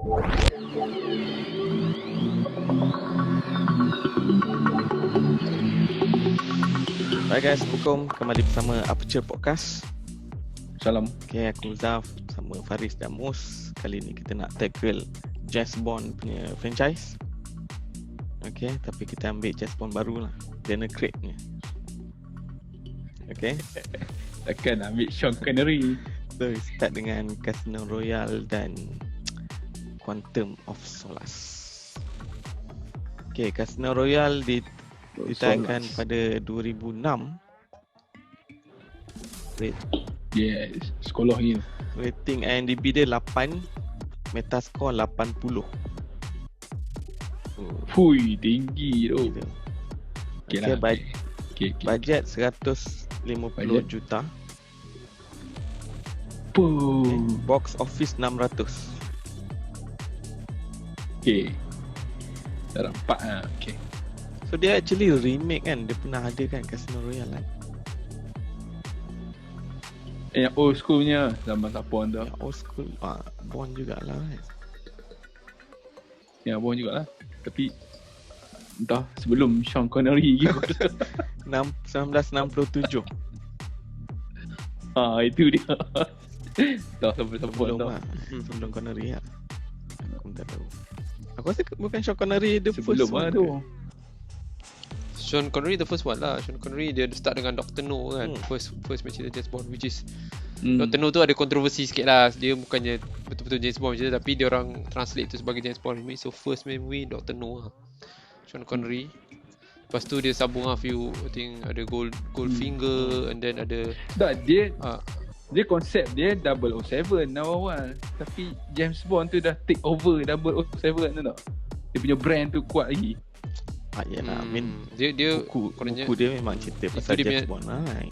Hai guys, Assalamualaikum. Kembali bersama Aperture Podcast. Salam. Okay, aku Zaf sama Faris dan Mus. Kali ni kita nak tackle James Bond punya franchise. Okay, tapi kita ambil James Bond baru lah, Daniel Craig ni. Okay, Takkan ambil Sean Connery. so start dengan Casino Royale dan Quantum of Solace. Okay, Casino Royale ditayangkan pada 2006. Yes, sekolah ni. Rating IMDb dia 8, Metascore 80. Fui, tinggi tu. Gitu. Okay Okay, lah. Okay. Bajet 150 Bajet. juta. Puh. Box office 600. Okay. Dah dapat lah. Okay. So dia actually remake kan. Dia pernah ada kan Casino Royale kan. Yang old school punya zaman Sapon tu. Yang old school Bond jugalah kan. Yang Sapon jugalah. Tapi entah sebelum Sean Connery gitu. 1967. Itu dia. Dah sampai Sapon Sebelum tu. lah. Sebelum Connery lah. Aku tak tahu. Aku rasa bukan Sean Connery the Sebelum first lah one tu. ke? Sean Connery the first one lah. Sean Connery dia start dengan Dr. No kan. Hmm. First macam James Bond, which is Hmm. Dr. No tu ada kontroversi sikit lah. Dia bukannya betul-betul James Bond je, tapi dia orang translate tu sebagai James Bond movie. So first movie Dr. No lah, Sean Connery. Lepas tu dia sambung lah few, I think ada Goldfinger, and then ada Tak, ah, dia konsep dia 007 awal. Tapi James Bond tu dah take over 007 tu tak? Dia punya brand tu kuat lagi. Yelah, I mean dia buku kononnya dia memang cerita itu pasal dia James punya- Bond lah kan.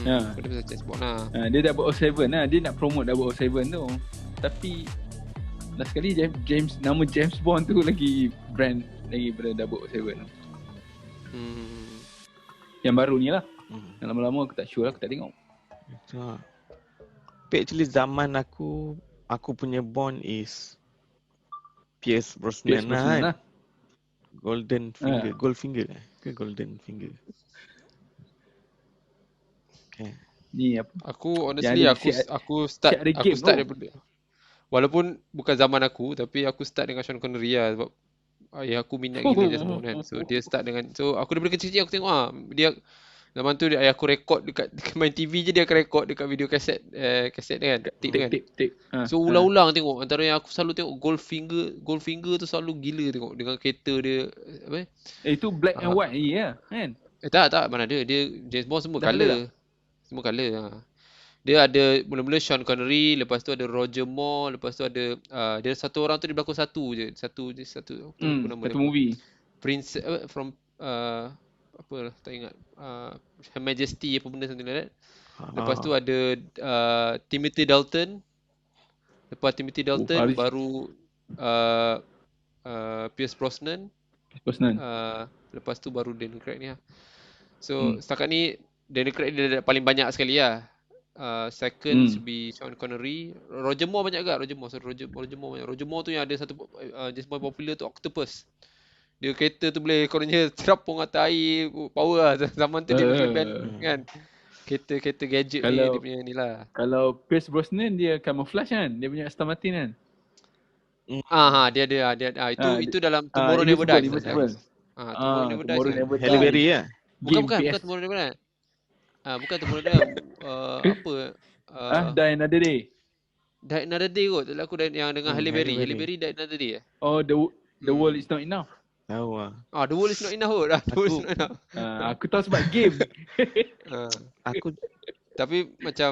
Ya. dia pasal James Bond lah. Dia 007 lah. Dia nak promote 007 tu. Tapi last sekali nama James Bond tu lagi brand lagi daripada 007 tu. Yang baru ni lah. Yang lama-lama aku tak sure lah, aku tak tengok. So, tapi actually zaman aku punya Bond is Pierce Brosnan lah kan. lah. Golden Finger, Goldfinger ke Golden Finger. Okay. Ni apa? Aku honestly Yang ada aku start ada game tu. daripada, walaupun bukan zaman aku, tapi aku start dengan Sean Connery lah, sebab ayah aku minat gila James Bond kan. So dia start dengan, so aku daripada kecil-kecil aku tengok dia zaman tu ayah aku rekod dekat main TV je, dia akan rekod dekat video kaset dia kan, tape kan. Tip. So ulang-ulang tengok. Antara yang aku selalu tengok Goldfinger tu selalu gila tengok dengan kereta dia apa. Itu black and white ni ya, kan? Tak mana ada. Dia James Bond semua Dah colour. Semua colour. Dia ada mula-mula Sean Connery, lepas tu ada Roger Moore, lepas tu ada dia satu orang tu dia berlakon satu je. Satu apa nama Satu dia? movie. Prince from apa tak ingat. Her Majesty apa benda something like that. Lepas tu ada Timothy Dalton. Lepas Timothy Dalton Haris. baru Pierce Brosnan. Personal. Lepas tu baru Daniel Craig ni lah. So setakat ni Daniel Craig dia dah paling banyak sekali lah. Second should be Sean Connery. Roger Moore banyak agak. Roger Moore banyak. Roger Moore tu yang ada satu James Bond popular tu, Octopus. Dia kereta tu boleh kononnya terapung atas air, power lah. Zaman tu dia kelebihan kan. Kereta gadget Kalau- dia punya ni lah. Kalau Pierce Brosnan dia camouflage kan? Dia punya Aston Martin kan? Dia ada itu dalam Tomorrow Never Invisible, Dies. Invisible. Tomorrow Never Dies. Tomorrow Kan? Never Halle Die. Berry lah. Bukan PS. Tomorrow Never Dies. Bukan Tomorrow Never Dies. Apa? Die Another Day. Die Another Day kot. Tak aku yang dengan Halle Berry. Halle Halle Berry Die Another Day. Oh, The World Is Not Enough. Tahu lah. The World Is Not Enough kot. The World Is Not Enough. Aku tahu sebab game. Aku Tapi macam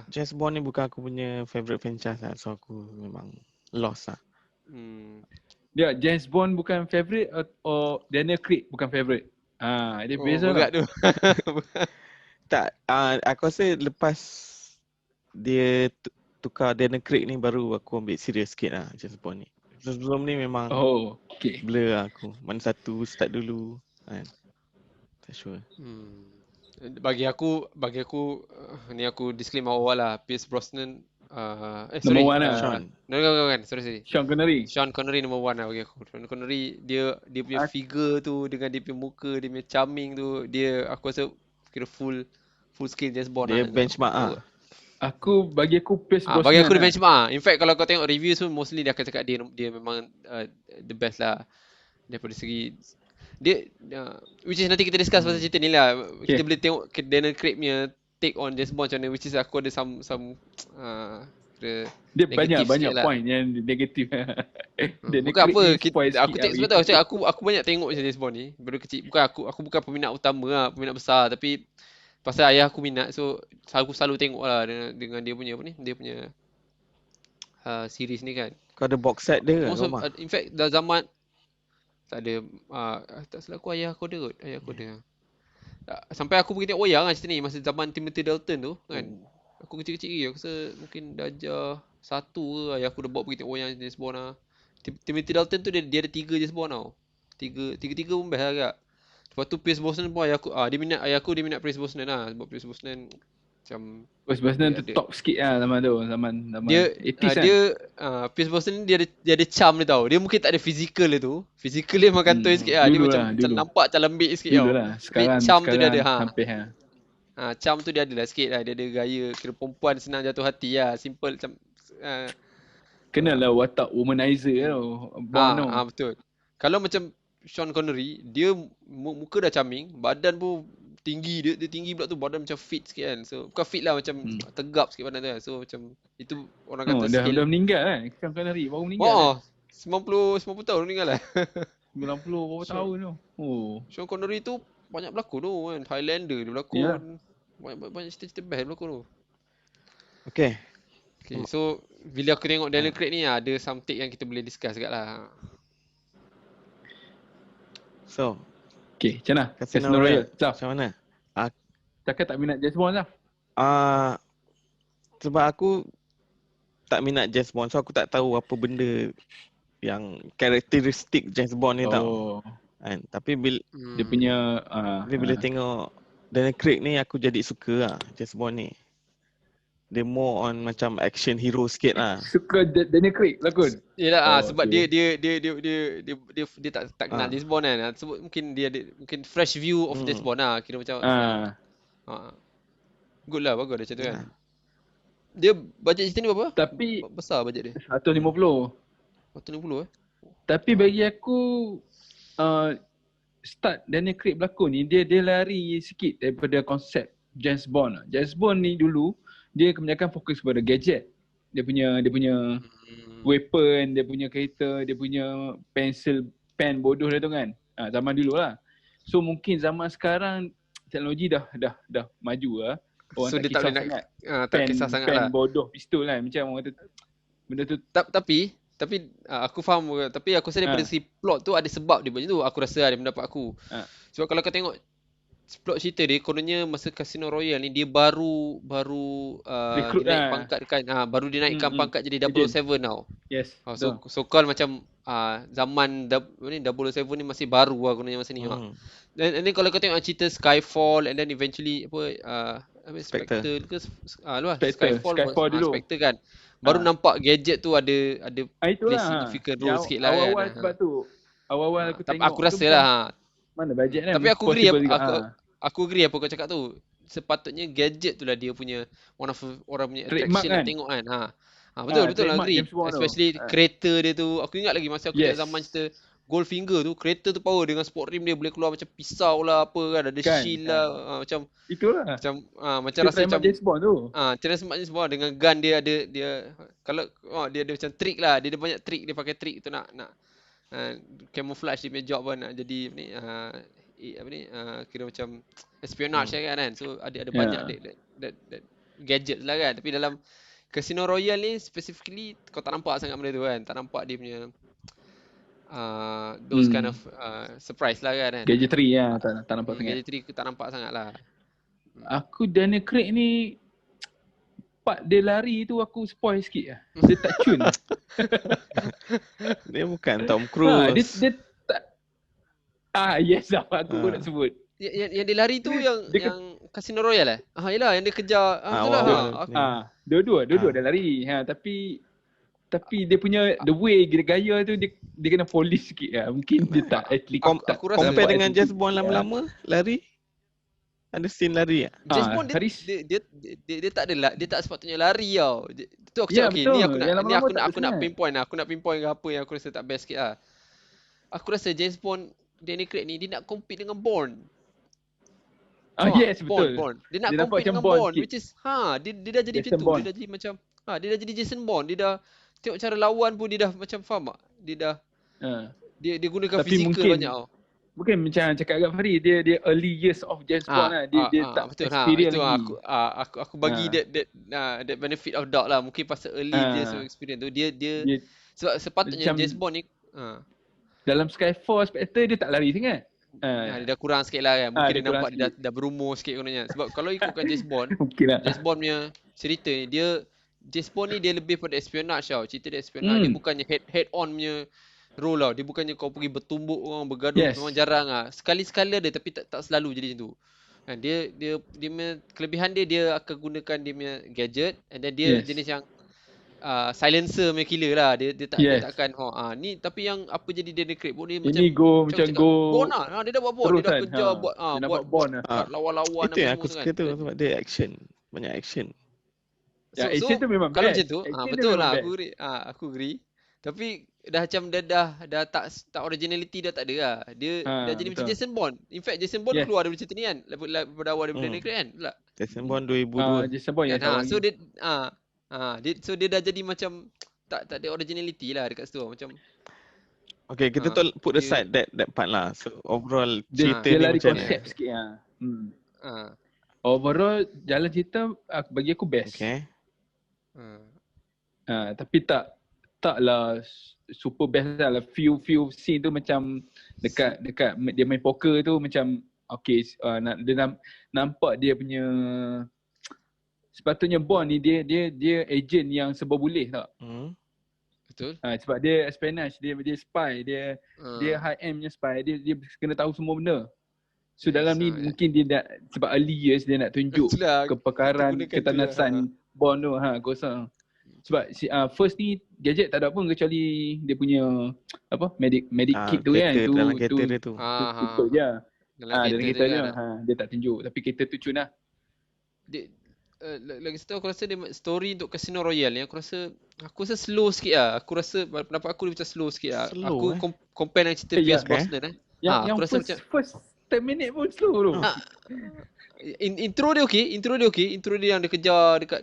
James Bond ni bukan aku punya favourite franchise lah. So aku memang lost lah. Dia James Bond bukan favourite or Daniel Craig bukan favourite. Dia beza berat lah. tu. Tak, aku rasa lepas dia tukar Daniel Craig ni baru aku ambil serius sikit lah James Bond ni. Sebelum ni memang Okay. blur lah aku. Mana satu start dulu kan. Tak sure. Bagi aku ni aku disclaim awal lah. Pierce Brosnan Number sorry. one lah. Sean. Bukan. Sorry. Sean Connery. Sean Connery number one lah bagi aku. Sean Connery dia punya figure tu dengan dia punya muka, dia punya charming tu, dia aku rasa kira full scale James Bond Dia lah. benchmark ah. Bagi aku Pierce Brosnan. Bagi aku dia lah. benchmark. In fact kalau kau tengok reviews pun mostly dia akan cakap dia memang the best lah daripada segi dia which is nanti kita discuss pasal cerita ni lah. Kita boleh tengok Daniel Craig punya take on James Bond macam mana, which is aku ada some Dia banyak sikit lah. point yang negatif. Bukan apa aku take sebab tahu aku banyak tengok macam James Bond ni daripada kecil. Bukan aku bukan peminat utama lah, peminat besar, tapi pasal ayah aku minat, so aku selalu tengok lah dengan dia punya apa ni, dia punya series ni kan. Kau ada box set dia ke rumah? In fact dah zaman tak ada tak salah aku ayah aku ada. Sampai aku pergi tengok wayang lah cerita ni masa zaman Timothy Dalton tu kan. Aku kecil-kecil lagi, aku rasa mungkin darjah 1 ke, ayah aku dah bawa pergi tengok wayang James Bond lah. Timothy Dalton tu dia ada 3 James Bond tau. Tiga pun best agak. Lepas tu Pierce Brosnan pun ayah aku dia minat Pierce Brosnan lah. Sebab Pierce Brosnan macam Pierce Brosnan tu top sikit lah zaman tu. Zaman dia 80s kan. Pierce Brosnan dia ada charm dia tau. Dia mungkin tak ada physical dia tu. Physical dia memang kantoi sikit lah. Dia macam nampak macam lembik sikit tau. Dulu lah. Sekarang charm tu dia ada hampir charm tu dia ada lah sikit lah. Dia ada gaya kira perempuan senang jatuh hati lah. Simple macam kenalah watak womanizer tau. Betul. Kalau macam Sean Connery, dia muka dah charming, badan pun tinggi, dia tinggi pula tu, badan macam fit sikit kan. So bukan fit lah, macam tegap sikit badan tu kan. So macam itu orang kata dah meninggal kan. Sean Connery baru meninggal. 90 tahun meninggal lah. 90 berapa tahun tu. Sean Connery tu banyak berlakon tu kan. Highlander dia berlakon. Yeah. Banyak cerita-cerita best dia berlakon tu. Okay, so bila aku tengok Daniel Craig ni ada some take yang kita boleh discuss kat lah. so Okay, macam mana? Casino Royale. Royale Zaf, macam mana? cakap tak minat James Bond lah. Sebab aku tak minat James Bond, so aku tak tahu apa benda yang karakteristik James Bond ni tau kan. Tapi dia punya bila tengok Daniel Craig ni, aku jadi suka lah James Bond ni. Dia more on macam action hero sikit lah. Suka Daniel Craig lakon. Yelah sebab dia tak kenal James Bond kan. Sebab mungkin dia ada fresh view of James Bond lah. Kira macam good lah, bagus dia macam tu kan. Dia bajet cerita ni berapa? Tapi besar bajet dia. 150. 150 Tapi bagi aku start Daniel Craig berlakon ni, dia lari sikit daripada konsep James Bond. James Bond ni dulu dia kebanyakan fokus kepada gadget. Dia punya weapon, dia punya kereta, dia punya pen bodoh dia tu kan. Zaman dulu lah. So mungkin zaman sekarang teknologi dah maju lah. Orang so dia tak boleh nak tak kisah sangat pen lah. bodoh pistol kan, macam orang kata benda tu. Tapi aku faham, tapi aku rasa daripada si plot tu ada sebab dia macam tu. Aku rasa ada pendapat aku. Sebab kalau kau tengok plot cerita dia, kononnya masa Casino Royale ni dia baru dia naik pangkat kan. Baru dia naikkan pangkat jadi 007 tau. Yes. So call macam zaman 007 ni masih baru lah kononnya masa ni. And then kalau kau tengok cerita Skyfall and then eventually Spectre ke Skyfall dulu. Spectre kan. Baru nampak gadget tu ada play significant role sikit lah kan. Awal-awal sebab tu. Awal-awal aku tengok. Aku rasa lah. Mana bajet kan. Tapi aku agree apa kau cakap tu. Sepatutnya gadget tu lah dia punya one of orang punya attraction nak tengok kan. Betul lah, agree. Especially kereta dia tu. Aku ingat lagi masa aku tengok zaman cerita Goldfinger tu, kereta tu power dengan sport rim dia boleh keluar macam pisau lah apa kan, ada shield lah macam itulah. Macam rasa macam James Bond tu. Cara semak James Bond dengan gun dia ada kalau dia ada macam trick lah, dia ada banyak trick, dia pakai trick tu nak camouflage dia punya job pun nak jadi kira macam espionage kan. So ada banyak that gadget lah kan. Tapi dalam Casino Royale ni specifically kau tak nampak sangat benda tu kan. Tak nampak dia punya those kind of surprise lah kan. Gadgetry lah tak nampak sangat. Gadgetry tak nampak sangat lah. Aku Daniel Craig ni part dia lari tu aku spoil sikit lah. Dia tak cun. Dia bukan Tom Cruise. Dia tak yes lah aku pun nak sebut. Yang dia lari tu yang Casino Royale yelah yang dia kejar. Betul lah. Dua-dua dah lari. Tapi dia punya the way gaya tu dia kena polis sikit lah. Mungkin dia tak atlet. Aku rasa compare dengan James Bond lama-lama lari. Ada scene lari tak? James Bond dia tak ada dia tak sepatutnya lari tau. Tu aku cakap betul. Aku nak pinpoint ke apa yang aku rasa tak best sikit lah. Aku rasa James Bond Daniel Craig ni dia nak compete dengan Bond. Yes, betul. Bond. Dia nak compete dengan Bond which is dia dah jadi macam tu. Dia dah jadi macam dia dah jadi Jason Bond. Dia dah tengok cara lawan pun dia dah macam faham tak? Dia dah dia gunakan fizikal banyak tau. Mungkin macam cakap kat Fahri, dia early years of James Bond lah. Dia tak betul, experience itu lagi. Aku bagi that benefit of doubt lah. Mungkin pasal early years of experience tu dia sebab sepatutnya James Bond ni dalam Skyfall Spectre dia tak lari sangat. Dia dah kurang sikit lah kan. Mungkin dia nampak dia dah berumur sikit kononnya. Sebab kalau ikutkan James Bond James Bond punya cerita ni James Bond ni dia lebih pada espionage tau. Cerita dia espionage. Dia bukannya head on punya role tau. Dia bukannya kau pergi bertumbuk orang bergaduh. Memang jarang lah. Sekali-sekala dia tapi tak selalu jadi macam tu. Dia punya kelebihan dia akan gunakan dia punya gadget. And then dia jenis yang silencer punya killer lah. Dia takkan ni tapi yang apa jadi Daniel Craig pun dia ini macam Bond lah. Dia dah buat Bond. Dia dah kejar buat Bond lah. lawan-lawan. Itu yang aku suka tu sebab dia action. Banyak action. Action tu memang kalau best. macam tu betul lah aku agree. Tapi dah macam dah tak originality dah tak ada lah. Dia dah jadi macam Jason Bond. In fact Jason Bond keluar dari cerita ni kan. Daripada awal daripada Daniel Craig kan. Jason Bond 2002. Jason Bond yang so dia dah jadi macam tak ada originality lah dekat situ macam. Okay, kita put aside that part lah. So overall cerita dia ni lari macam konsep sikit lah. Overall jalan cerita bagi aku best. Okay. Tapi taklah super best lah. Few scene tu macam dekat dia main poker tu macam dia nampak dia punya sepatutnya Bond ni dia agent yang serba boleh tak? Betul. Sebab dia espionage, dia spy, dia high end punya spy, dia kena tahu semua benda. So dalam ni mungkin dia nak sebab early years dia nak tunjuk kepakaran ketanasan Bond tu aku rasa. Sebab first ni gadget tak ada pun kecuali dia punya medic kit tu kan tu dalam kereta dia tu. Itu je. Dalam kereta je dia tak tunjuk tapi kereta tu cun lah. Lagi satu aku rasa dia story untuk Casino Royale ni aku rasa slow sikit lah. Aku rasa pendapat aku dia macam slow sikit lah. Aku compare dengan cerita Pierce Brosnan Yang first 10 minit pun slow tu. Intro dia okey. Intro dia yang dia kejar dekat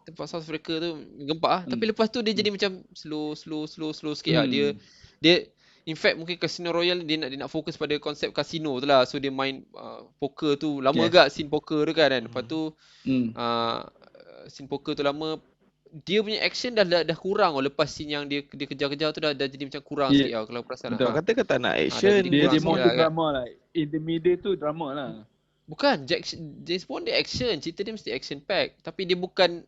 tempat South Africa tu gempak tapi lepas tu dia jadi macam slow sikit lah. Dia in fact mungkin Casino Royale dia nak fokus pada konsep kasino tu lah. So dia main poker tu lama agak scene poker tu kan. Lepas tu scene poker tu lama dia punya action dah kurang lepas scene yang dia kejar-kejar tu dah jadi macam kurang sikit lah kalau perasan. Betul, kata tak nak action. Dia mau drama lah. In the middle tu drama lah. Bukan James Bond dia action. Cerita dia mesti action pack. Tapi dia bukan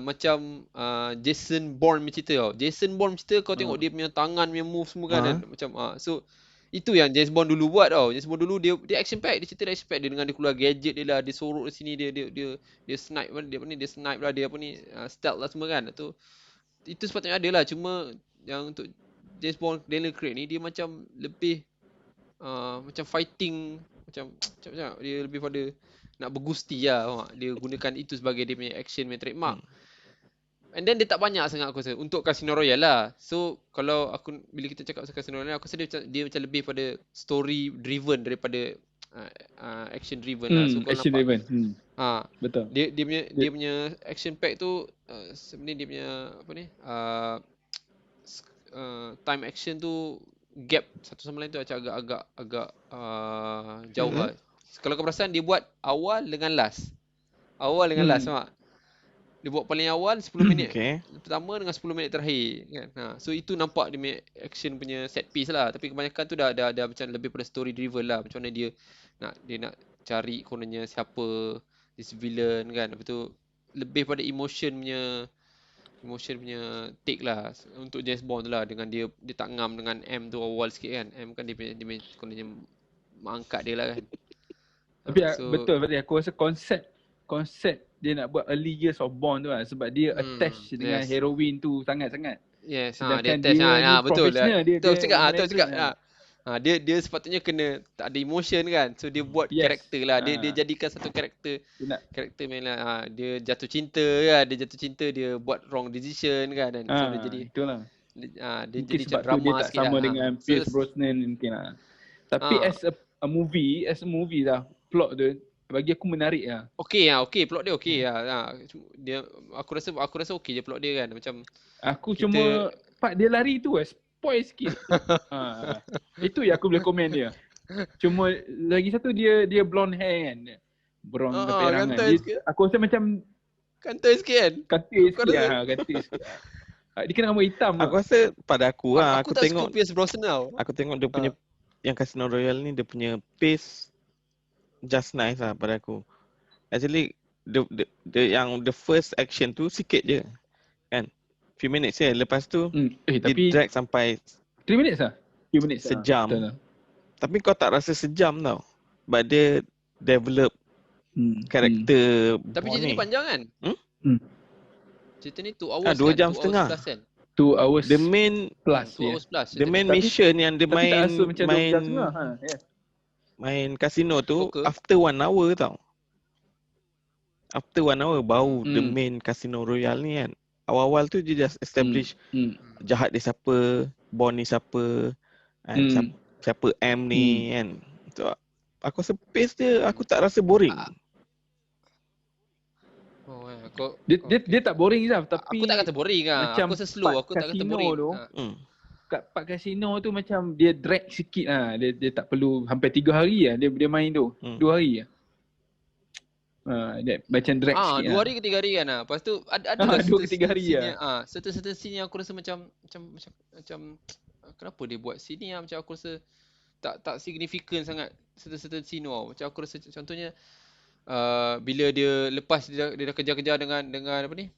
macam Jason Bourne punya cerita tau. Jason Bourne cerita kau tengok dia punya tangan punya move semua kan macam so itu yang James Bond dulu buat tau. James Bond dulu dia action pack, dia cerita dia action pack, dia dengan dia keluar gadget dia lah, dia sorok di sini, dia snipe dia snipe lah, dia stealth lah semua kan. Itu sepatutnya ada lah. Cuma yang untuk James Bond Daniel Craig ni dia macam lebih macam fighting macam dia lebih pada nak bergusti lah. Dia gunakan itu sebagai dia punya action punya trademark. And then dia tak banyak sangat aku rasa untuk Casino Royale lah. So kalau bila kita cakap pasal Casino Royale aku rasa dia macam lebih pada story driven daripada action driven lah. So action driven. Betul. Dia punya action pack tu sebenarnya dia punya time action tu gap satu sama lain tu agak jauh lah. Kalau kau perasan dia buat awal dengan last. Last tak? Dia buat paling awal 10 minit pertama dengan 10 minit terakhir kan. So itu nampak dia punya action punya set piece lah. Tapi kebanyakan tu dah macam lebih pada story driven lah. Macam mana dia nak cari kononnya siapa this villain kan. Lepas tu lebih pada emotion punya take lah untuk James Bond tu lah. Dengan dia tak ngam dengan M tu awal sikit kan. M kan dia kononnya angkat dia lah kan. Tapi So betul aku rasa konsep dia nak buat early years of Bond tu lah, sebab dia attach dengan yes. heroin tu sangat-sangat. Yes, dia Sedangkan attach dia ni betul. professional, dia Betul cakap, betul womanizer. cakap. Dia sepatutnya kena tak ada emotion kan. So dia buat Yes. karakter lah. Dia jadikan satu karakter. Dia nak Karakter main lah. Dia jatuh cinta kan. Dia buat wrong decision kan. Dan so dia jadi itulah. dia Mungkin jadi sebab macam tu dia drama tak sikit sama lah. dengan Pierce Brosnan mungkin lah. Tapi Ah. as a movie lah, plot tu bagi aku menarik lah. Okey, plot dia okey lah. Dia aku rasa okey je plot dia kan. Macam Aku kita- cuma part dia lari tu spoil sikit. Itu yang aku boleh komen dia. Cuma lagi satu dia blonde hair kan. Brown keperangan. kantai sikit. Aku rasa macam kantai sikit kan. kantis Kau sikit rasa- lah. Kantis sikit lah. Dia kena rambut hitam Aku lah. rasa pada aku lah, Aku aku tak tengok suka Pierce Brosnan tau. aku tengok dia punya yang Casino Royale ni, dia punya pace just nice lah pada aku. Actually the first action tu sikit je kan, few minutes je. Lepas tu Tapi dia drag sampai 3 minutes lah. 3 minutes Sejam. Betul lah. tapi kau tak rasa sejam tau, but dia develop karakter Tapi Bond cerita ni panjang kan? Cerita ni 2 hours 2 kan? jam 2 hours setengah. plus kan? 2 hours The main plus 2 hours plus. the main Tapi- mission yang dia Tapi tak main rasa macam 2 jam setengah. main kasino tu Poker. after 1 hour tau. After 1 hour baru the Hmm. main Casino Royale ni kan. Awal-awal tu dia just establish jahat dia siapa, Bond ni siapa, kan? Siapa M ni kan. So, aku rasa pace dia aku tak rasa boring. Oh, Dia tak boring je tapi aku tak kata boring lah. macam Aku rasa slow. part Aku tak kata kasino boring. tu, kat part kasino tu macam dia drag sikit lah. Dia tak perlu hampir 3 hari lah dia main tu. 2 hari lah. Dia macam drag sikit 2 hari ke 3 hari kan. Lepas tu ada 2 ke 3 hari lah. certain scene yang aku rasa macam kenapa dia buat scene ni lah. Macam aku rasa tak signifikan sangat certain scene tau. Macam aku rasa contohnya bila dia lepas dia dah kejar-kejar dengan apa ni,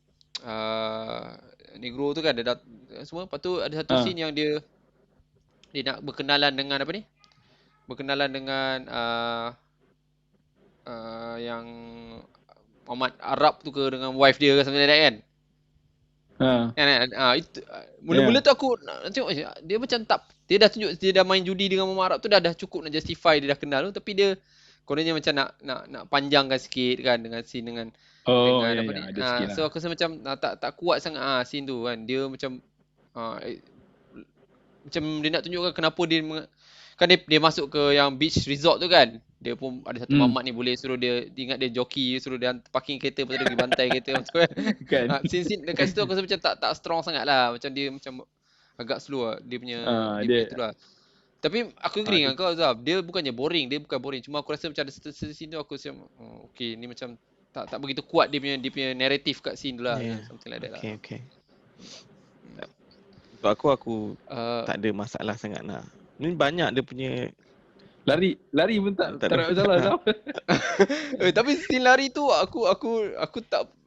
Negro tu kan, dia dah semua. Lepas tu ada satu scene yang dia nak berkenalan dengan apa ni, berkenalan dengan yang Muhammad Arab tu ke, dengan wife dia ke something like that kan. Itu mula-mula tu aku nak tengok dia macam tak, dia dah tunjuk dia dah main judi dengan Muhammad Arab tu dah cukup nak justify dia dah kenal tu, tapi dia kononnya macam nak panjangkan sikit kan dengan scene dengan apa ni. So aku rasa macam tak kuat sangat scene tu kan. Dia macam macam dia nak tunjukkan kenapa dia kan dia masuk ke yang beach resort tu kan. Dia pun ada satu mamat ni boleh suruh dia ingat dia joki, suruh dia parking kereta, lepas tu dia pergi bantai kereta macam tu kan. Scene dekat situ aku rasa macam tak strong sangat lah. Macam dia macam agak slow lah dia punya dia tu lah. Tapi aku agree dengan kau Zaf, dia bukannya boring, dia bukan boring. Cuma aku rasa macam ada scene tu aku rasa okey ni macam tak begitu kuat dia punya narrative kat scene tu lah. Something like that lah. Okay. Untuk aku tak ada masalah sangat lah. Ni banyak dia punya lari pun tak ada ada masalah tau. Tapi scene lari tu aku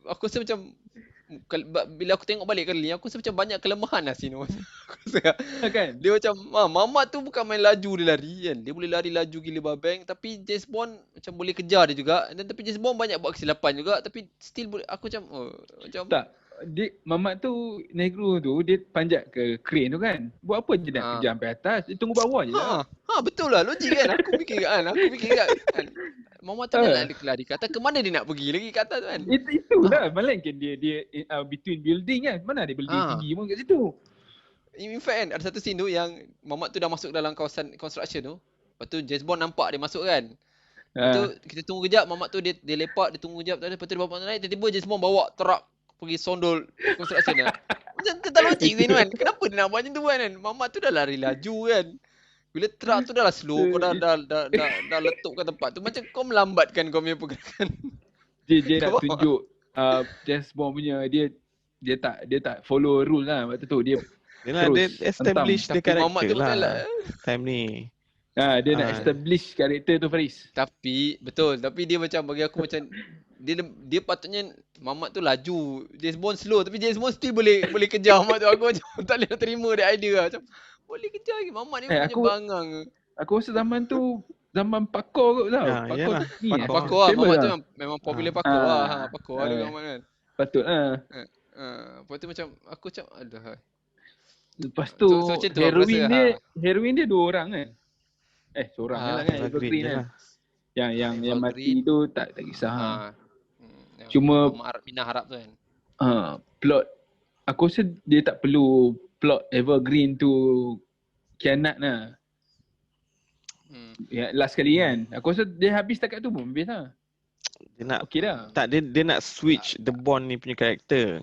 rasa macam bila aku tengok balik kali ni aku rasa macam banyak kelemahan lah scene tu. Aku rasa Kan? dia macam Mamat tu bukan main laju dia lari kan. Dia boleh lari laju gila babeng, tapi James Bond macam boleh kejar dia juga. Dan tapi James Bond banyak buat kesilapan juga, tapi still boleh, aku macam macam Tak. Dia Mamat tu Negro tu dia panjat ke crane tu kan. Buat apa je nak kejar sampai atas? Dia tunggu bawah je lah. Betul lah, logik kan. Aku fikir kan. Kan. Mamat tu dia lari ke atas, ke mana dia nak pergi lagi ke atas kan. Itulah malangkan dia between building kan. Mana ada building tinggi pun kat situ. In fact kan ada satu scene tu yang Mamat tu dah masuk dalam kawasan construction tu. Lepas tu James Bond nampak dia masuk kan. Lepas tu kita tunggu kejap, Mamat tu dia lepak, dia tunggu kejap, lepas tu dia bawa naik, tiba-tiba James Bond bawa truck pergi sondol construction lah. Macam tak logik ni kan. Kenapa dia nak buat macam tu kan? Mamat tu dah lari laju kan. Bila truck tu dah slow, kau dah letup kat tempat tu, macam kau melambatkan kau punya pergerakan. Dia nak tunjuk James Bond punya dia tak follow rule lah waktu tu. Dia establish the character tu lah time ni. Dia nak establish karakter tu Faris. Tapi betul, tapi dia macam bagi aku macam dia patutnya Mamat tu laju, James Bond slow, tapi James Bond still boleh kejar Mamat tu. Aku macam tak boleh terima dia idea lah. Macam boleh kejar lagi Mamat ni punya bangang. Aku rasa zaman tu zaman pakor kot tau. Ya, Pakor yalah, tu ni pakor. Pakor lah. famous Mamat tu lah. memang popular pakor lah. Ah, Pakor ada ah. Mamat kan. Patut lah. Lepas tu macam aku macam aduh. Lepas tu So macam tu aku rasa. heroin dia 2 orang kan. Seorang je lah kan, Evergreen Evergreen je kan. lah. Yang Evergreen. mati tu tak kisah. Yang Cuma Minah harap tu kan. plot, aku rasa dia tak perlu plot Evergreen tu kianat lah. Ya, last kali kan. Aku rasa dia habis takat tu pun habis lah. Dia nak Okey dah. dia nak switch the Bond ni punya karakter.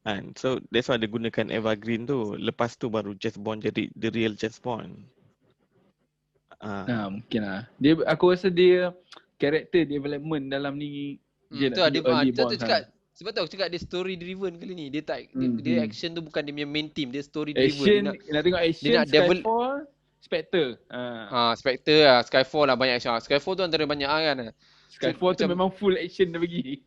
Kan? So that's why dia gunakan Evergreen tu. Lepas tu baru James Bond jadi the real James Bond. Mungkin lah. Aku rasa dia character development dalam ni dia Tu nak ada pergi early Bond cakap. Sebab tu aku cakap dia story driven kali ni. Dia tak dia action tu bukan dia punya main team, dia story driven. Action, nak tengok action, nak develop- Skyfall, Spectre. Spectre lah, Skyfall lah banyak action. Skyfall tu antara banyak kan. Skyfall tu memang full action dia bagi.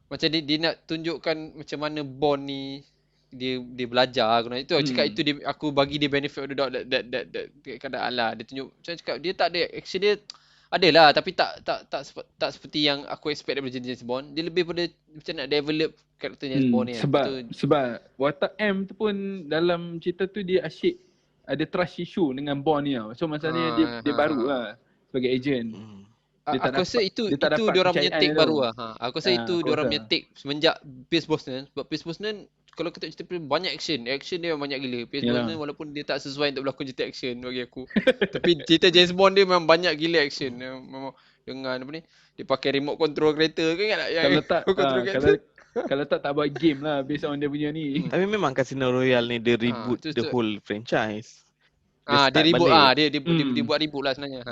Macam dia nak tunjukkan macam mana Bond ni dia belajar. Itu aku cakap itu aku bagi dia benefit of the doubt that keadaan lah. Dia tunjuk macam cakap dia tak ada action dia adalah tapi tak seperti yang aku expect daripada James Bond. Dia lebih pada macam nak develop karakter James Bond ni. Sebab watak M tu pun dalam cerita tu dia asyik ada trust issue dengan Bond ni tau. So masalahnya dia baru lah sebagai agent. Aku rasa itu diorang punya take baru lah. Aku rasa itu diorang punya take semenjak Pierce Brosnan. Sebab Pierce Brosnan kalau kita cerita banyak action dia banyak gila. Pierce Brosnan walaupun dia tak sesuai untuk berlakon cerita action bagi aku. Tapi cerita James Bond dia memang banyak gila action. Memang dengan apa ni, dia pakai remote control kereta ke ingat tak? Kalau tak buat game lah based on dia punya ni. Tapi memang Casino Royale ni dia reboot the whole franchise. Dia reboot dia buat reboot lah sebenarnya.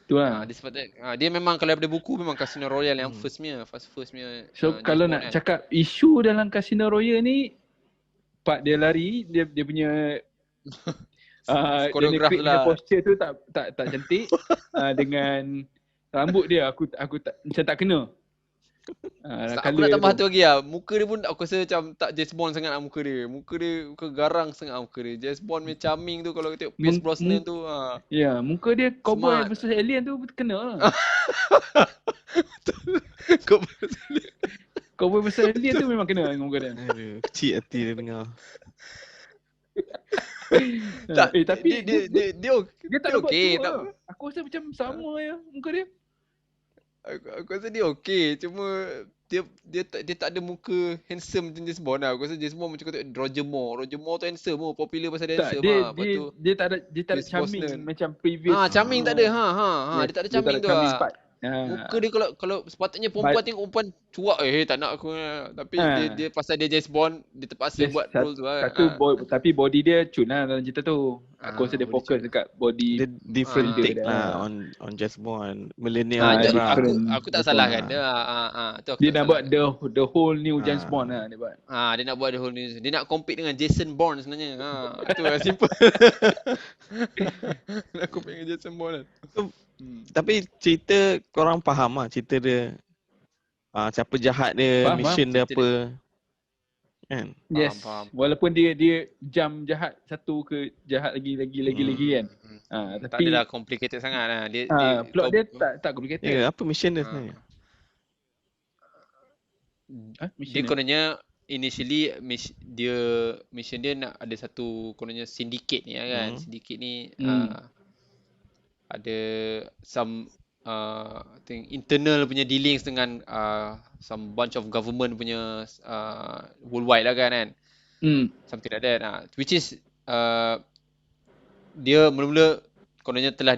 Itulah. Dia sebab dia memang kalau ada buku memang Casino Royale yang first punya. So kalau nak cakap isu dalam Casino Royale ni, part dia lari, dia punya koreograf dia lah. posture tu tak cantik. Dengan rambut dia aku tak macam tak kena. Aku nak tambah tu lagi lah. Muka dia pun aku rasa macam tak James Bond sangat lah muka dia. Muka garang sangat lah muka dia. James Bond punya charming tu kalau tengok Pierce Brosnan tu. Ya, muka dia cowboy versus alien tu kena lah. Cowboy versus alien tu memang kena dengan muka dia. Aduh, kecil hati dia dengar. Tapi dia tak okey. Aku rasa macam sama ya muka dia. Aku rasa dia okey, cuma dia tak ada muka handsome macam James Bond lah. Aku rasa James Bond macam kau tengok Roger Moore tu handsome pun, popular pasal dia handsome lah. Dia tak ada charming macam previous. Charming tak ada. Dia tak ada charming tu lah. Muka dia kalau sepatutnya perempuan tengok perempuan cuak tak nak aku. Tapi dia pasal dia James Bond, dia terpaksa buat role tu lah. Tapi body dia cun lah dalam cerita tu. Aku rasa dia fokus dekat body. Dia different take lah on James Bond. Millennial era. Aku tak salahkan dia. Dia nak buat the whole new James Bond lah dia buat. Dia nak buat the whole new. Dia nak compete dengan Jason Bourne sebenarnya. Itu lah simple. Nak compete dengan Jason Bourne. Tapi cerita korang faham lah cerita dia. Siapa jahat dia, mission dia apa. Kan? Yes. Faham. Walaupun dia jam jahat satu ke jahat lagi kan. Tapi tak adalah complicated sangat lah. Plot dia tak complicated. Ya, apa mission dia sebenarnya? Dia kononnya initially mission dia nak ada satu kononnya syndicate ni kan. Syndicate ni ada some I think internal punya dealings dengan some bunch of government punya worldwide lah kan. Something like that. Which is dia mula-mula kononnya telah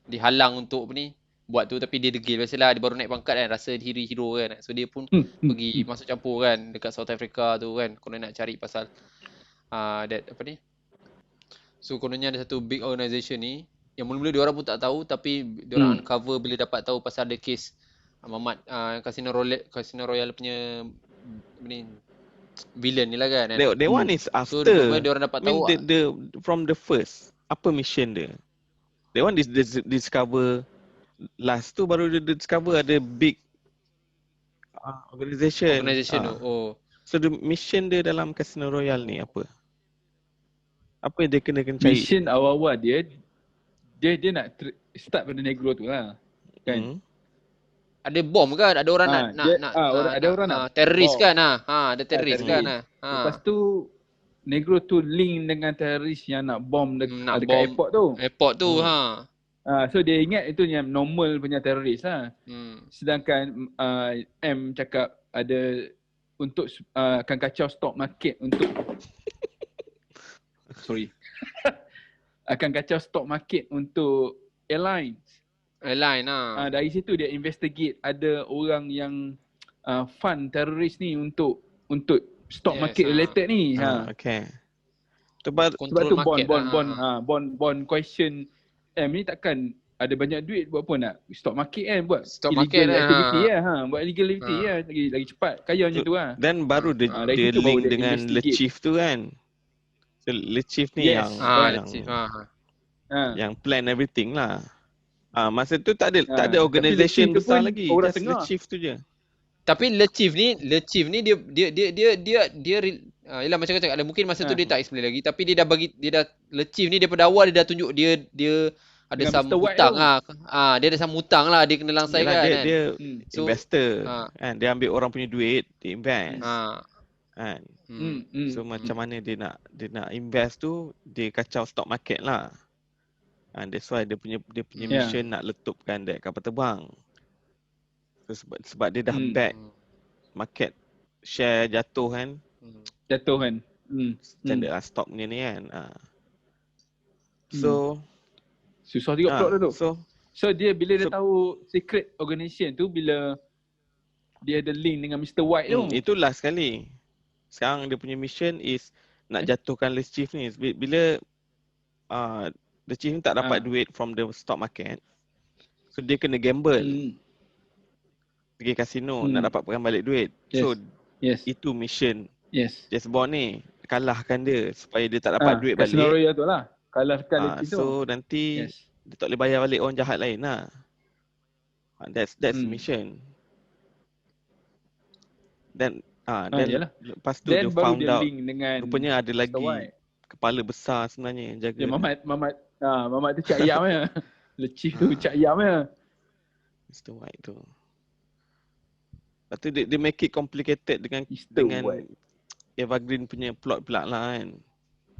dihalang untuk apa ni buat tu, tapi dia degil. Biasalah dia baru naik pangkat kan, rasa diri hero kan. So dia pun pergi masuk campur kan dekat South Africa tu kan. Konon nak cari pasal that apa ni. So kononnya ada satu big organisation ni yang mula-mula diorang pun tak tahu, tapi diorang uncover bila dapat tahu pasal ada kes Mamat Casino Royale punya ni villain ni lah kan. That one is after. So diorang dapat tahu from the first. Apa mission dia? That one discover last tu baru dia discover ada big organisation tu. So the mission dia dalam Casino Royale ni apa? Apa yang dia kena cari? Mission awal-awal dia dia nak start pada Negro tu lah. Kan? Ada bom kan? Ada orang ada orang nak teroris bom. kan? Ada teroris kan? Lepas tu Negro tu link dengan teroris yang nak bom nak dekat bom airport tu. Airport tu So dia ingat itu yang normal punya teroris lah. Sedangkan M cakap ada untuk akan kacau stock market untuk akan kacau stock market untuk airline. Dari situ dia investigate ada orang yang fund teroris ni untuk stock market related ni. Okay. Sebab tu bond question ni takkan ada banyak duit buat apa nak stock market kan, buat stock illegal market activity buat illegal activity lagi cepat kaya macam tu lah. Dan baru dia link dengan Le Chief tu kan. So Le Chief ni yang plan everything lah. Masa tu tak ada organisation besar lagi, just Le Chief tu je. Tapi Le Chief ni dia yalah macam kau cakap ada mungkin masa tu dia tak explain lagi, tapi dia dah Le Chief ni daripada awal dia dah tunjuk dia ada sama hutang dia ada sama hutang lah, dia kena langsai kan. Dia investor kan, dia ambil orang punya duit, dia invest. Kan. So macam mana dia nak invest tu, dia kacau stock market lah. That's why dia punya mission nak letupkan that kapal terbang. So, sebab dia dah back market share jatuh kan. Standard stock punya ni kan. So susah juga plot tu. So dia bila dia tahu secret organisation tu, bila dia ada link dengan Mr. White tu. Itu last sekali. Sekarang dia punya mission is nak jatuhkan Le Chief ni. Bila Le Chief ni tak dapat duit from the stock market, so dia kena gamble. Pergi kasino nak dapatkan balik duit. So itu mission James Bond ni, kalahkan dia supaya dia tak dapat duit balik. Casino Royale tu lah, kalahkan Le Chief tu. So nanti dia tak boleh bayar balik orang jahat lain lah. That's mission. Dan lepas tu dia found out rupanya ada lagi kepala besar sebenarnya yang jaga. Ya, Mamat tu Cak Yam ya. Le Chief tu Cak Yam ya. Mr. White tu. Lepas tu dia make it complicated dengan Eva Green punya plot pula lah kan.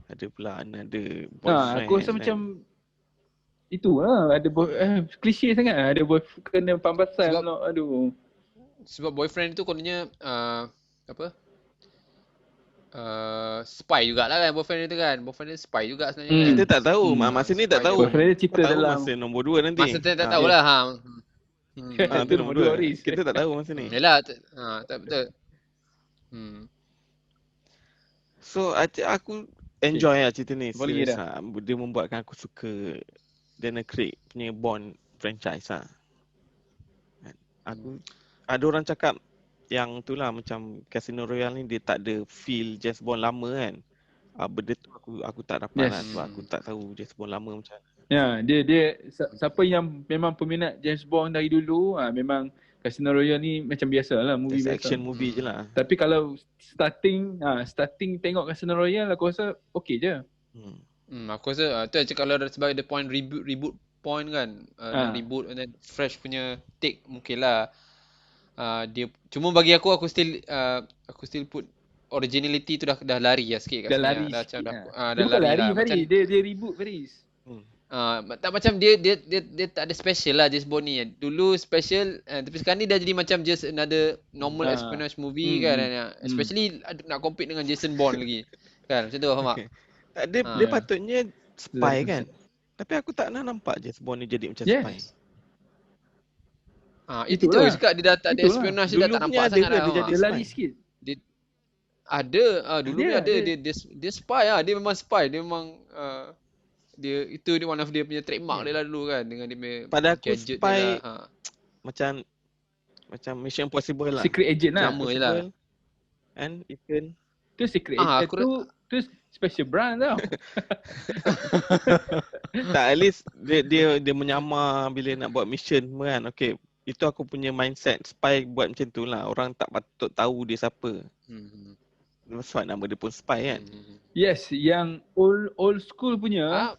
Ada pula ada boyfriend. Aku rasa macam itu lah, ada klise sangat lah. Ada boyfriend kena pampasan pula. Aduh. Sebab boyfriend tu kononnya spy jugalah kan boyfriend dia tu kan. Boyfriend dia spy juga sebenarnya kan. Kita tak tahu, masa ni tak tahu. Boyfriend dia cerita dalam masa nombor 2 nanti. Masa tu tak tahulah Itu nombor 2. Kita tak tahu masa ni. Yalah, tak betul. So aku enjoy lah cerita ni. Serius lah. Dia membuatkan aku suka Daniel Craig punya Bond franchise lah. Aku ada orang cakap yang tu lah, macam Casino Royale ni dia tak ada feel James Bond lama kan. Benda tu aku tak dapat lah, sebab aku tak tahu James Bond lama macam mana. Ya, dia siapa yang memang peminat James Bond dari dulu, memang Casino Royale ni macam biasa lah, movie biasa. Action movie je lah. Tapi kalau starting tengok Casino Royale, aku rasa okey je. Aku rasa tu je, kalau sebab ada point reboot point kan, reboot and then fresh punya take mungkin lah. Dia cuma bagi aku still put originality tu dah lari lah sikit kat sini. Dah lari lah. Macam dia reboot Faris. Tak macam dia tak ada special lah James Bond ni. Dulu special, tapi sekarang ni dah jadi macam just another normal espionage movie kan. Especially nak compete dengan Jason Bond lagi. Kan macam tu, faham tak? Dia patutnya spy kan. Tapi aku tak nak nampak James Bond ni jadi macam spy. Itu tu cakap dia dah tak ada espionage, dia dah tak nampak sangat lah. Dia lari sikit. Dulu ni ada dia spy lah. Dia memang spy. Dia memang dia one of dia punya trademark dia lah dulu kan, dengan dia punya pada aku gadget spy dia lah. Macam Mission Impossible lah. Secret agent lah. Nama je lah. And Ethan. Tu secret agent tu special brand tau. Tak, at least dia menyamar bila nak buat mission kan. Okay, itu aku punya mindset. Spy buat macam tu lah. Orang tak patut tahu dia siapa. Sebab nama dia pun spy kan. Yes, yang old school punya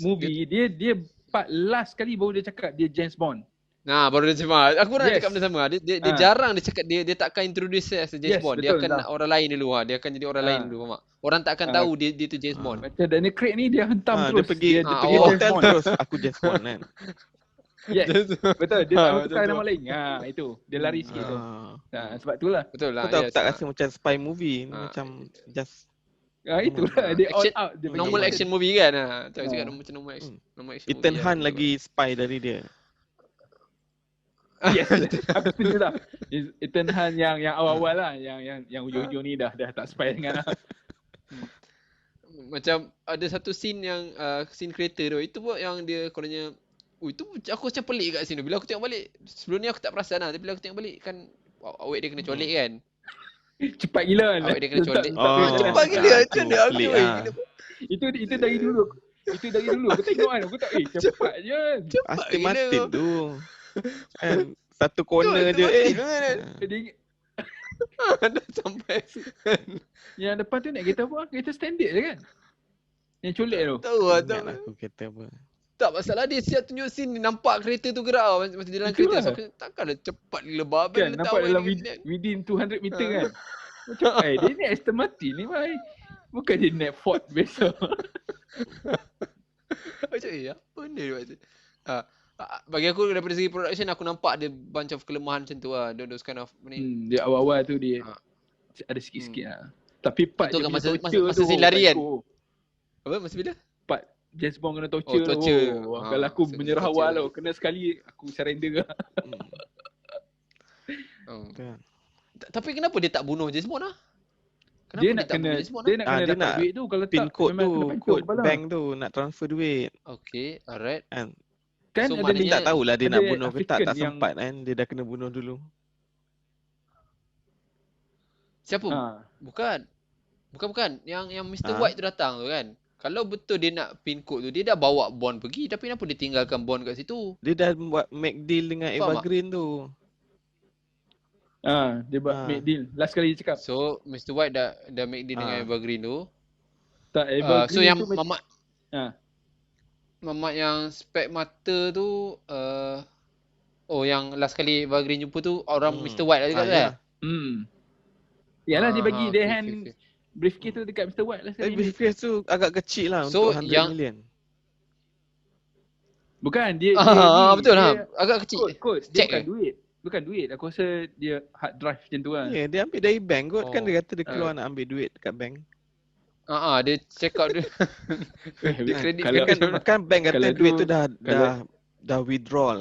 movie dia part last kali baru dia cakap dia James Bond. Nah, baru dia cuma. Aku nak Yes. cakap benda sama. Dia jarang dia cakap dia takkan introduce as a James Yes, Bond. Dia betul akan lah. nak orang lain dulu. Dia akan jadi orang lain dulu, faham tak? Orang tak akan tahu dia tu James Bond. Macam Daniel Craig ni dia hentam Dia terus. pergi dia pergi oh. hotel terus aku James Bond kan. Yes, betul. Dia tak mahu tukar betul. nama lain. Itu. Dia lari sikit tu. Sebab itulah. Betul lah. Aku tak, yes. tak rasa macam spy movie ni macam just Itulah. Dia all Action- out. Dia pergi Normal action. action movie kan. Cakap Ah. macam normal action Ethan movie. Hunt lah. lagi spy dari dia. Yes, aku setuju lah. Ethan Hunt yang awal-awal lah. Yang ujung-ujung ni dah tak spy dengan lah. Macam ada satu scene yang scene creator tu. Itu pun yang dia kononnya itu aku macam pelik kat scene tu. Bila aku tengok balik, sebelum ni aku tak perasan lah. Tapi bila aku tengok balik kan awet dia kena colek kan. Cepat gila kan. Awet dia kena colek. Cepat gila, macam mana aku pelik ni? lah. Itu dari dulu. Itu dari dulu. Aku tengok kan. Aku tak cepat je. Aston gila Martin kau. tu. Kan satu corner je Dia, Dah sampai. yang depan tu naik kereta apa? Kereta standard je kan? Yang colek tu. Tahu lah, Ingat tahu. lah aku kata apa. Tak masalah dia siap tunjuk scene ni nampak kereta tu gerak tau, macam dalam Itulah. kereta. So aku takkanlah cepat gila babel Kan letak nampak awet dalam ni kat sini. within 200 meter kan. Macam dia ni Aston Martin ni mai. Bukan dia naik Ford biasa. Macam apa benda dia buat tu? Bagi aku daripada segi production aku nampak ada bunch of kelemahan macam tu lah. Those kind of ni. Dia awal-awal tu dia Ah. ada sikit-sikit lah. Tapi part Betul dia kan, punya masa torture tu. scene lari kan? psycho. Apa masa bila? Part James Bond kena torture, torture. tu. Kalau aku Scene menyerah torture awal tu. tu. Kena sekali aku surrender lah. Oh. Kan. Tapi kenapa dia tak bunuh James Bond lah? Kenapa Dia nak tak kena bunuh James Bond dia lah? nak kena Dia dapat nak duit tu. Kalau Pin tak code memang tu, kena pancung kod kepala. bank tu nak transfer duit. Okay, alright. Kan. Kan So, ada maknanya- Tak tahulah dia ada nak bunuh ke tak African yang- sempat kan. Dia dah kena bunuh dulu. Siapa? Ha. Bukan. Yang Mr. Ah. White tu datang tu kan. Kalau betul dia nak pin code tu, dia dah bawa Bond pergi. Tapi kenapa dia tinggalkan Bond kat situ? Dia dah buat make deal dengan Faham Eva tak? Green tu. Dia buat Ah. make deal. Last kali dia cakap. So, Mr. White dah make deal dengan Ah. Eva Green tu. Tak Eva So Green yang tu mamat mamat yang spek mata tu yang last kali Eva Green jumpa tu orang Mr. White lah dekat tu ya. kan? Yalah dia bagi dia okay, hand okay. briefcase tu dekat Mr. White lah Tapi sekali. briefcase tu agak kecil lah So, untuk 100 yang- million. Bukan dia Betul lah. dia Agak kecil. kod dia Check bukan ke? duit. Bukan duit. Aku rasa dia hard drive macam tu lah. Ya, dia ambil dari bank kot. Kan Oh. dia kata dia keluar nak ambil duit dekat bank. Dia check out dia. Dia kredit kalau- Kan bank kata kalau duit tu- tu dah withdrawal.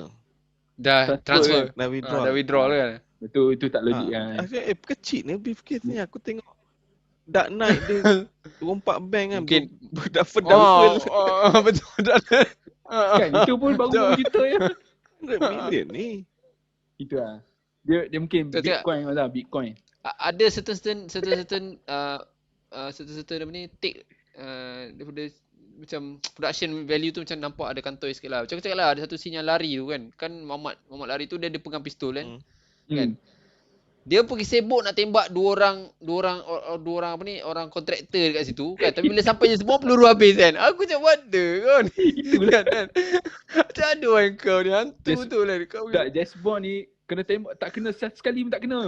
dah transfer. Dah withdrawal. Dah withdraw kan. Betul itu tak logik kan. Aku kecil ni briefcase ni. Aku tengok Dark Knight dia rompak bank kan. Mungkin. Berdafel-dafel. Betul dah. Kan itu pun baru berapa juta ya. 100 million ni. Itu lah. Dia mungkin Betul tak? Bitcoin lah, Bitcoin. Ada certain apa ni take daripada macam production value tu macam nampak ada kantoi sikit lah. Macam aku cakap lah, ada satu scene yang lari tu kan. Kan Muhammad lari tu dia pegang pistol kan. Kan? Dia pergi sibuk nak tembak dua orang apa ni, orang kontraktor dekat situ kan. Tapi bila sampai je semua peluru habis kan. Aku macam what the kan. Itulah kan. Macam ada orang kau ni hantu Yes. betul lah kau. Tak, James Bond ni kena tembak tak kena sekali pun tak kena.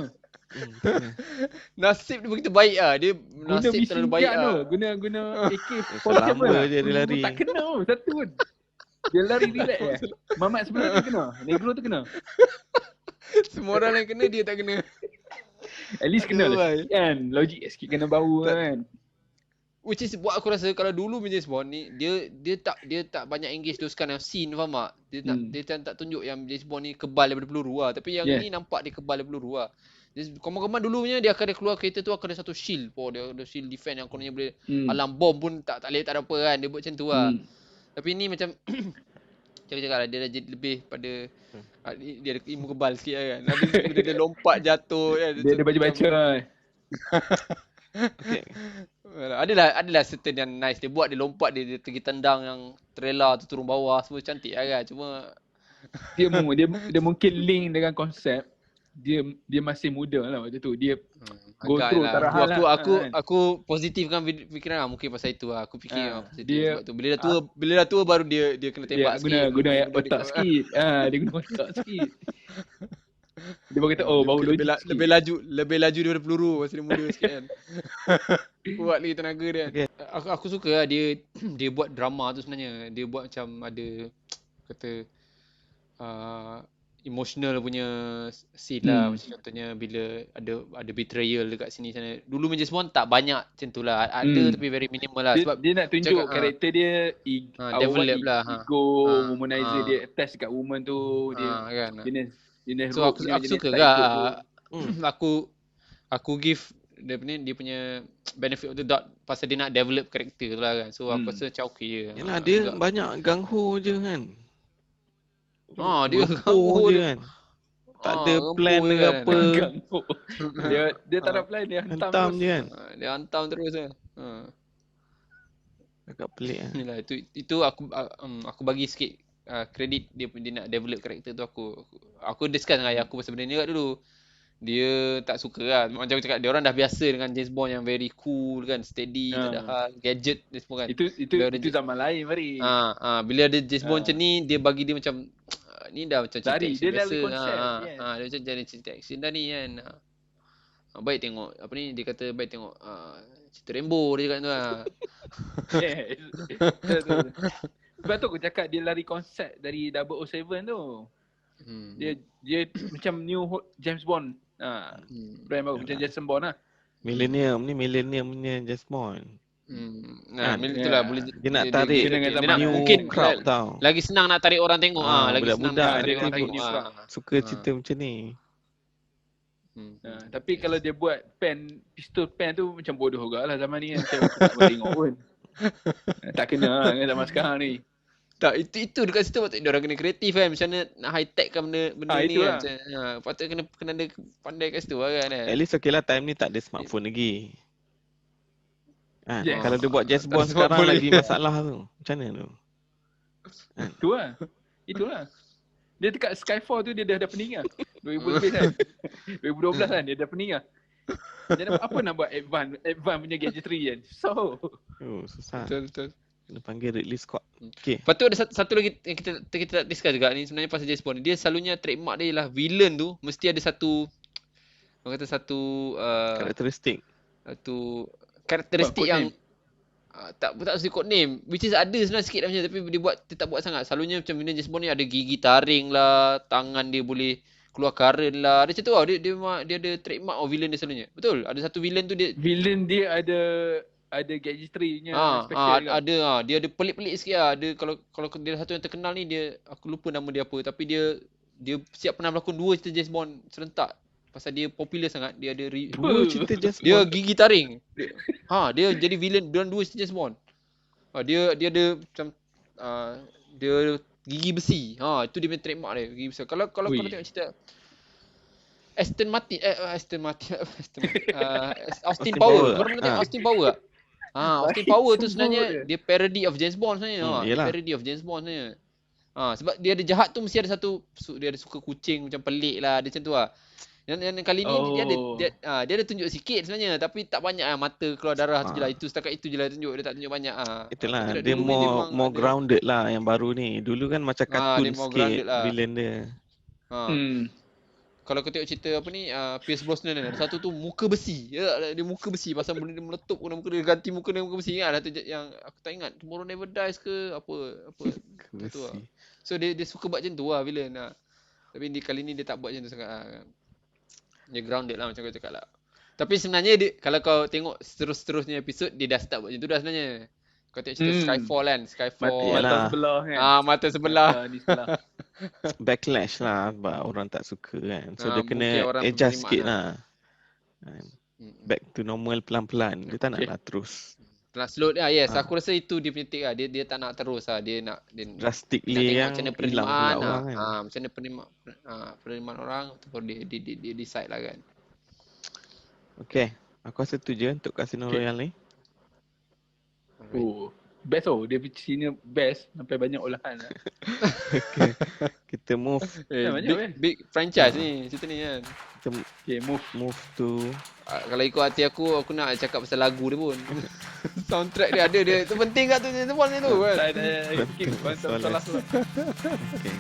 Nasib dia begitu baik ah. Dia Guna nasib machine terlalu baik gun ah. tu. Guna AK-47 Selama lah. je dia lari. Tak kena pun satu pun. Dia lari relax je. Mamat sebelum tu kena. Negro tu kena. Semua orang lain kena, dia tak kena. At least kena Aduh, lah. Bai. Kan logik sikit kena bau kan. Which is buat aku rasa kalau dulu James Bond ni dia tak banyak engage those kind of scene, faham tak? Dia tak tunjuk yang James Bond ni kebal daripada peluru lah. Tapi yang ni nampak dia kebal daripada peluru lah. Komen-komen dulunya dia akan keluar kereta tu akan ada satu shield. Dia ada shield defense yang kononnya boleh alarm bom pun tak boleh, tak ada apa kan. Dia buat macam tu lah. Tapi ni macam cakap lah dia dah jadi lebih pada dia ada ilmu kebal sikit lah kan. Habis dia lompat jatuh kan. Dia baca-baca lah. Okay. Adalah certain yang nice. Dia buat, dia lompat, dia pergi tendang yang trailer tu turun bawah, semua cantik lah kan. Cuma Dia mungkin link dengan konsep dia masih muda lah waktu tu. Dia go agak through lah. tak ada hal lah. Kan. Aku positifkan fikiran mungkin pasal itu lah. Aku fikir positif Dia sebab tu. Bila dah tua baru dia kena tembak dia sikit. guna benda-benda otak dia- sikit. Dia guna otak sikit. Dia baru kata, Dia baru mungkin logik sikit. lebih laju daripada peluru masa dia muda sikit kan. Kuat lagi tenaga dia. Okay. Aku suka lah dia buat drama tu sebenarnya. Dia buat macam ada kata emotional punya scene lah. Macam contohnya bila ada betrayal dekat sini sana. Dulu James Bond tak banyak macam tu lah. Ada tapi very minimal lah. Sebab Dia nak tunjuk karakter dia develop lah. ego womanizer dia attach dekat woman tu, dia kan. jenis So rope aku punya, jenis suka psycho tu. juga. Aku give dia punya benefit of the doubt pasal dia nak develop karakter tu lah kan. So aku rasa macam okay je. Yalah dia banyak gangho je kan. Dia Gangho je kan. Tak ada plan je ke kan. apa. Ganggu. Dia tak ada plan, dia Hentam terus. je kan. Dia hantam terus lah. Agak pelik lah. Inilah itu aku bagi sikit kredit dia nak develop karakter tu. Aku discuss dengan ayah aku pasal benda ni kat dulu. Dia tak suka lah. Macam aku cakap, dia orang dah biasa dengan James Bond yang very cool kan, steady, tak ada hal, gadget dia semua kan. Itu zaman lain Mari. Bila ada James Bond macam ni, dia bagi dia macam ni dah macam cerita action Dia biasa. lari konsep. Dia macam jadi cerita action dah ni kan. Baik tengok apa ni, dia kata baik tengok cerita Rambo dia cakap tu lah. Betul. Sebab tu aku cakap dia lari konsep dari 007 tu. Dia macam new James Bond. Brand baru macam Jason Bond lah. Millennium punya James Bond. Itulah boleh Dia nak tarik dia nak new mungkin crowd tau. lagi senang nak tarik orang tengok. Lagi senang budak-budak nak tarik orang dia tengok. suka cerita macam ni. Tapi kalau dia buat pistol pen tu macam bodoh juga lah zaman ni kan. Saya tak boleh tengok pun. Tak kena lah dengan zaman sekarang ni. Tak, itu dekat situ patut dia orang kena kreatif kan. Macam mana nak high tech kan benda ni kan. Patut kena ada pandai kat situ lah kan. At least okay lah, time ni tak ada smartphone lagi. Yes. Kalau dia buat James tak Bond ada sekarang smartphone lagi lagi. masalah tu. Macam mana tu? Itulah. Dia dekat Skyfall tu dia dah pening lah. 2000 lebih kan. 2012 kan dia dah pening lah. Dia apa nak buat advance punya gadgetry kan. So Susah. Betul. Kena panggil Ridley Scott. Okay. Lepas tu ada satu lagi yang kita tak discuss juga ni sebenarnya pasal James Bond. Dia selalunya trademark dia ialah villain tu mesti ada satu orang kata satu karakteristik yang tak mesti code name, which is ada sebenarnya sikit macam tapi dia tak buat sangat. Selalunya macam villain James Bond ni ada gigi taring lah, tangan dia boleh keluar current lah. Dia macam tu tau. Dia ada trademark villain dia selalunya. Betul. Ada satu villain tu villain dia ada gadgetry-nya special juga. Dia ada pelik-pelik sikit lah. Dia kalau dia satu yang terkenal ni, aku lupa nama dia apa, tapi dia siap pernah berlakon 2 cerita James Bond serentak. Pasal dia popular sangat. Dia ada 2 cerita James Bond. Dia gigi taring. Dia jadi villain dalam 2 cerita James Bond. Dia ada macam dia gigi besi. Itu dia punya trademark dia, gigi besi. Kalau tengok cerita Austin Power. Korang pernah tengok Austin Power tak? Austin Power tu sebenarnya dia parody of James Bond sebenarnya. Dia parody of James Bond sebenarnya. Sebab dia ada jahat tu mesti ada satu, dia ada suka kucing macam pelik lah, dia macam tu lah. Yang kali ni dia ada tunjuk sikit sebenarnya, tapi tak banyak lah, mata keluar darah tu je lah. Setakat itu je lah tunjuk, dia tak tunjuk banyak. Itulah dia more grounded lah yang baru ni. Dulu kan macam kartun sikit villain dia. Kalau kau tengok cerita apa ni, Pierce Brosnan ada satu tu muka besi. Dia muka besi pasal benda dia meletup guna muka dia, ganti muka dia muka besi kan. Ada yang aku tak ingat Tomorrow Never Dies ke apa tu lah. So dia suka buat macam tu lah villain lah. Tapi kali ni dia tak buat macam tu sangat lah. Dia grounded lah macam kau cakap lah. Tapi sebenarnya kalau kau tengok seterusnya episod, dia dah start buat macam tu dah sebenarnya. Kau tengok cerita Skyfall kan, mata sebelah kan. Mata sebelah. Ni sebelah. Backlash lah sebab orang tak suka kan. So dia kena adjust sikit lah. Back to normal pelan-pelan. Dia tak nak terus. Pelan slow lah. Yes, aku rasa itu dia punya take lah. Dia tak nak terus lah. Dia nak drastically yang macam mana penerimaan lah. Macam mana penerimaan orang tu baru dia decide lah kan. Okay. Aku rasa tu je untuk Casino Royale ni. Best dia Cina best sampai banyak olahan lah. Okay. Kita move Big franchise ni, cerita ni kan. kita Okay, move to Kalau ikut hati aku nak cakap pasal lagu dia pun. Soundtrack dia ada, dia tu penting kat tu, dia tu kan. tak ada skip. Salah. Okay.